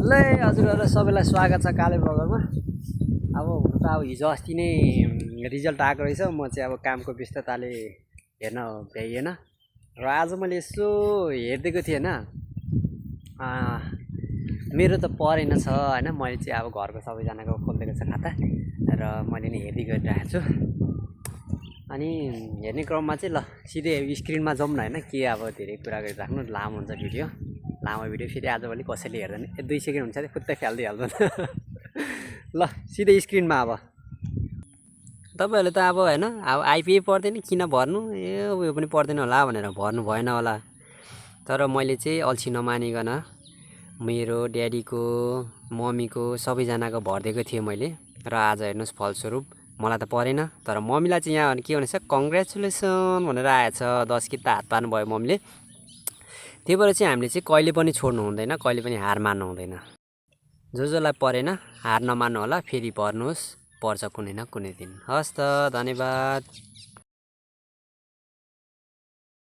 ल हजुरहरूलाई सबैलाई स्वागत छ काले बगरमा। अब हुनु त अब हिजो अस्ति नै रिजल्ट आएको रहेछ। म चाहिँ अब कामको व्यस्तताले हेर्न भ्याइएन र आज मैले यसो हेरिदिएको थिएँ होइन, मेरो त परेन छ होइन। मैले चाहिँ अब घरको सबैजनाको खोलिदिएको छ खाता र मैले नि हेर्दै गरिरहेको छु। अनि हेर्ने क्रममा चाहिँ ल सिधै स्क्रिनमा जाउँ न होइन, के अब धेरै कुरा गरिराख्नु लामो हुन्छ भिडियो। लामो भिडियो फेरि आजभोलि कसैले हेर्दैन, 2 सेकेन्ड हुन्छ फुत्तै फ्याल्दै हाल्दैन। ल सिधै स्क्रिनमा। अब तपाईँहरूले त अब होइन अब आइपिए पर्दैन किन भर्नु, उयो पनि पर्दैन होला भनेर भर्नु भएन होला। तर मैले चाहिँ अल्छी नमानिकन मेरो ड्याडीको मम्मीको सबैजनाको भरिदिएको थिएँ मैले। र आज हेर्नुहोस् फलस्वरूप मलाई त परेन, तर मम्मीलाई चाहिँ यहाँ के भनेछ कङ्ग्रेचुलेसन भनेर आएछ। 10 किता हात पार्नुभयो मम्मीले। त्यही भएर चाहिँ हामीले चाहिँ कहिले पनि छोड्नु हुँदैन, कहिले पनि हार मान्नु हुँदैन। जसलाई परेन हार नमान्नु होला, फेरि भर्नुहोस्, पर्छ कुनै न कुनै दिन। हस् त, धन्यवाद।